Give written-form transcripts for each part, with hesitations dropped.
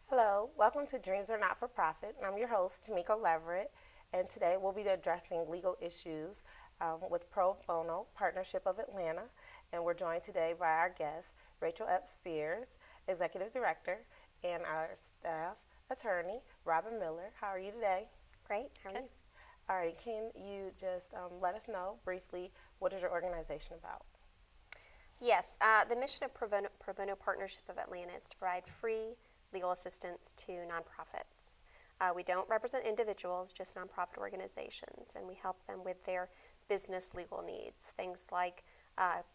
Hello, welcome to Dreams Are Not for Profit. I'm your host, Tamiko Leverett, and today we'll be addressing legal issues with ProBono Partnership of Atlanta. And we're joined today by our guest, Rachel Epps Spears, Executive Director, and our staff attorney, Robin Miller. How are you today? Great. How are you? All right, can you just let us know briefly what is your organization about? Yes, the mission of ProBono Partnership of Atlanta is to provide free legal assistance to nonprofits. We don't represent individuals, just nonprofit organizations, and we help them with their business legal needs, things like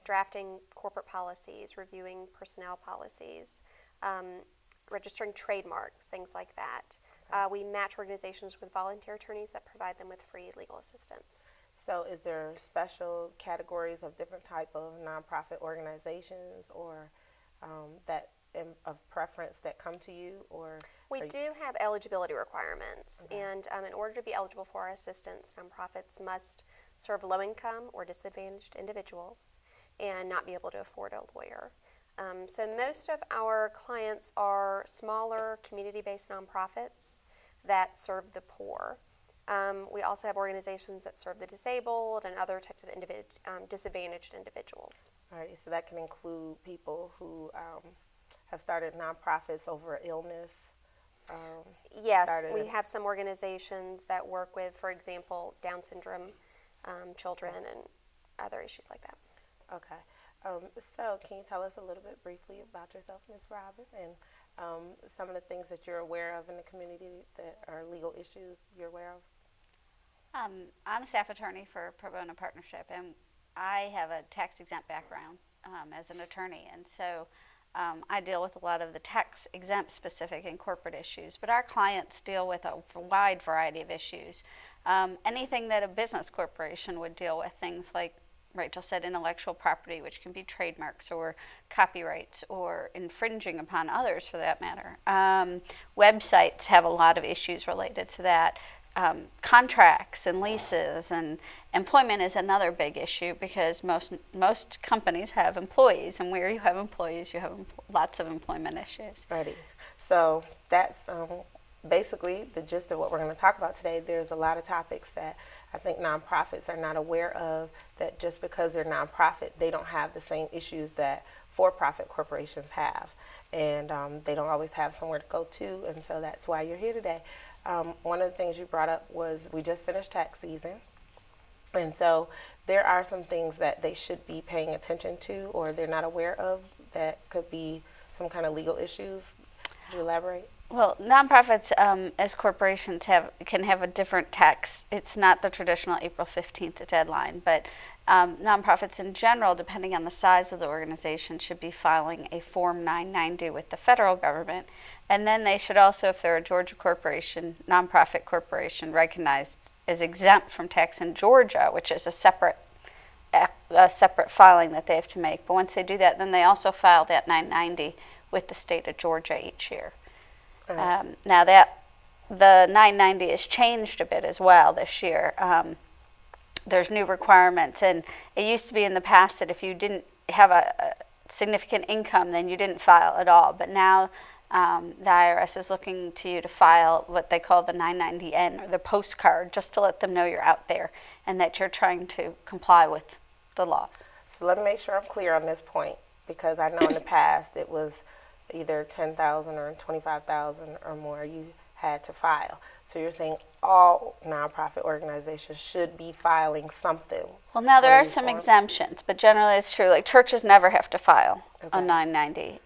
drafting corporate policies, reviewing personnel policies, registering trademarks, things like that. We match organizations with volunteer attorneys that provide them with free legal assistance. So is there special categories of different type of nonprofit organizations or of preference that come to you? Or we do have eligibility requirements, and in order to be eligible for our assistance, nonprofits must serve low-income or disadvantaged individuals and not be able to afford a lawyer. So most of our clients are smaller community-based nonprofits that serve the poor. We also have organizations that serve the disabled and other types of disadvantaged individuals. All right, so that can include people who have started nonprofits over illness. Yes, we have some organizations that work with, for example, Down syndrome children and other issues like that. Okay. So can you tell us a little bit briefly about yourself, Ms. Robin, and some of the things that you're aware of in the community that are legal issues you're aware of? I'm a staff attorney for ProBono Partnership, and I have a tax-exempt background as an attorney, and so I deal with a lot of the tax-exempt specific and corporate issues, but our clients deal with a wide variety of issues. Anything that a business corporation would deal with, things like Rachel said, intellectual property, which can be trademarks or copyrights or infringing upon others for that matter. Websites have a lot of issues related to that. Contracts and leases and employment is another big issue because most companies have employees, and where you have employees, you have lots of employment issues. Righty. So that's basically the gist of what we're going to talk about today. There's a lot of topics that I think nonprofits are not aware of, that just because they're nonprofit, they don't have the same issues that for-profit corporations have. And they don't always have somewhere to go to, and so that's why you're here today. One of the things you brought up was we just finished tax season, and so there are some things that they should be paying attention to or they're not aware of that could be some kind of legal issues. Could you elaborate? Well, nonprofits as corporations can have a different tax. It's not the traditional April 15th deadline, but nonprofits in general, depending on the size of the organization, should be filing a Form 990 with the federal government. And then they should also, if they're a Georgia corporation, nonprofit corporation, recognized as exempt from tax in Georgia, which is a separate filing that they have to make. But once they do that, then they also file that 990 with the state of Georgia each year. Now that the 990 has changed a bit as well this year. There's new requirements, and it used to be in the past that if you didn't have a significant income, then you didn't file at all. But now the IRS is looking to you to file what they call the 990N, or the postcard, just to let them know you're out there and that you're trying to comply with the laws. So let me make sure I'm clear on this point, because I know in the past it was either 10,000 or 25,000 or more you had to file. So you're saying all nonprofit organizations should be filing something? Well, now there are some exemptions, but generally it's true. Like churches never have to file a 990.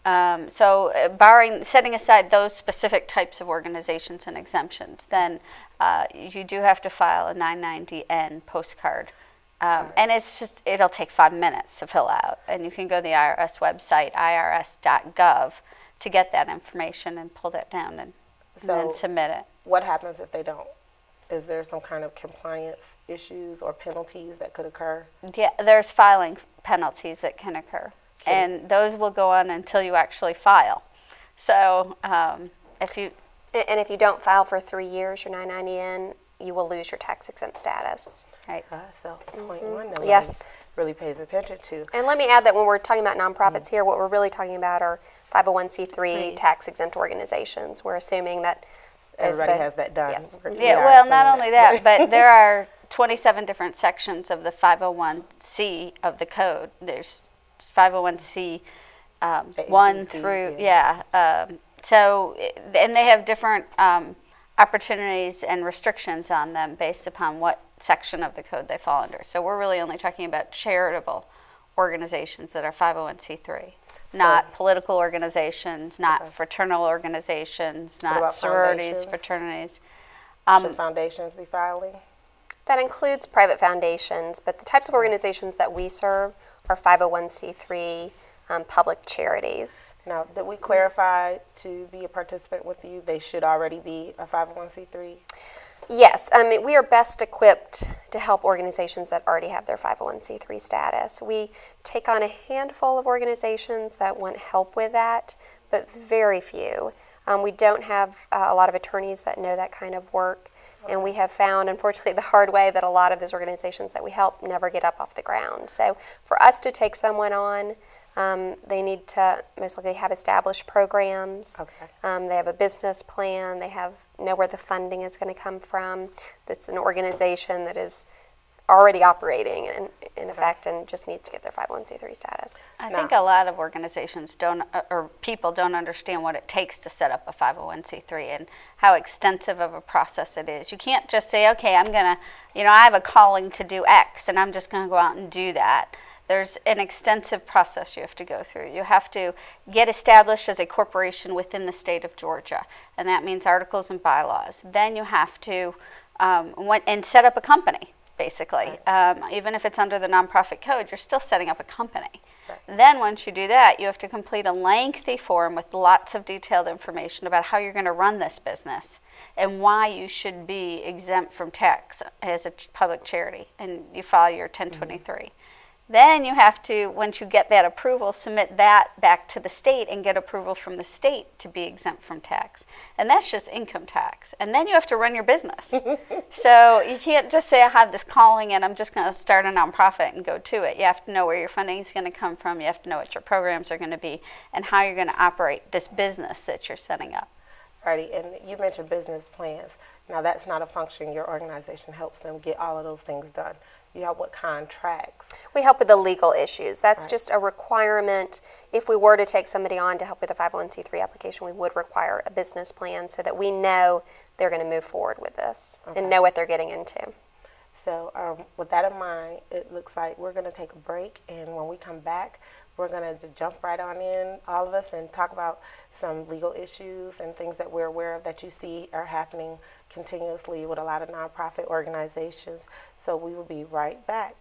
Setting aside those specific types of organizations and exemptions, then you do have to file a 990N postcard. And it'll take 5 minutes to fill out. And you can go to the IRS website, irs.gov, to get that information and pull that down and then submit it. What happens if they don't? Is there some kind of compliance issues or penalties that could occur? Yeah, there's filing penalties that can occur. And those will go on until you actually file. So if you don't file for 3 years, your 990N, you will lose your tax exempt status. Right. So point one, yes. really pays attention to. And let me add that when we're talking about nonprofits here, what we're really talking about are 501c3 tax-exempt organizations. We're assuming that Everybody has that done. Yes. Yeah, well, not only that, but there are 27 different sections of the 501c of the code. There's 501c 1 through, so, and they have different opportunities and restrictions on them based upon what section of the code they fall under. So we're really only talking about charitable organizations that are 501c3. Not political organizations, not fraternal organizations, not sororities, fraternities. Should foundations be filing? That includes private foundations, but the types of organizations that we serve are 501c3 public charities. Now, did we clarify to be a participant with you, they should already be a 501c3? Yes, I mean, we are best equipped to help organizations that already have their 501c3 status. We take on a handful of organizations that want help with that, but very few. We don't have a lot of attorneys that know that kind of work, and we have found, unfortunately, the hard way that a lot of those organizations that we help never get up off the ground. So for us to take someone on, they need to most likely have established programs. Okay. They have a business plan. They know where the funding is going to come from. That's an organization that is already operating in effect and just needs to get their 501c3 status. I think a lot of organizations don't, or people don't understand what it takes to set up a 501c3 and how extensive of a process it is. You can't just say, okay, I'm going to, I have a calling to do X and I'm just going to go out and do that. There's an extensive process you have to go through. You have to get established as a corporation within the state of Georgia, and that means articles and bylaws. Then you have to and set up a company, basically. Right. Even if it's under the nonprofit code, you're still setting up a company. Right. Then once you do that, you have to complete a lengthy form with lots of detailed information about how you're going to run this business and why you should be exempt from tax as a public charity, and you file your 1023. Then you have to, once you get that approval, submit that back to the state and get approval from the state to be exempt from tax. And that's just income tax. And then you have to run your business. So you can't just say, I have this calling and I'm just going to start a nonprofit and go to it. You have to know where your funding is going to come from. You have to know what your programs are going to be and how you're going to operate this business that you're setting up. Alrighty, and you mentioned business plans. Now that's not a function. Your organization helps them get all of those things done. You help with contracts. We help with the legal issues. That's Right. just a requirement. If we were to take somebody on to help with a 501c3 application, we would require a business plan so that we know they're going to move forward with this and know what they're getting into. So with that in mind, it looks like we're going to take a break, and when we come back, we're going to jump right on in, all of us, and talk about some legal issues and things that we're aware of that you see are happening continuously with a lot of nonprofit organizations. So we will be right back.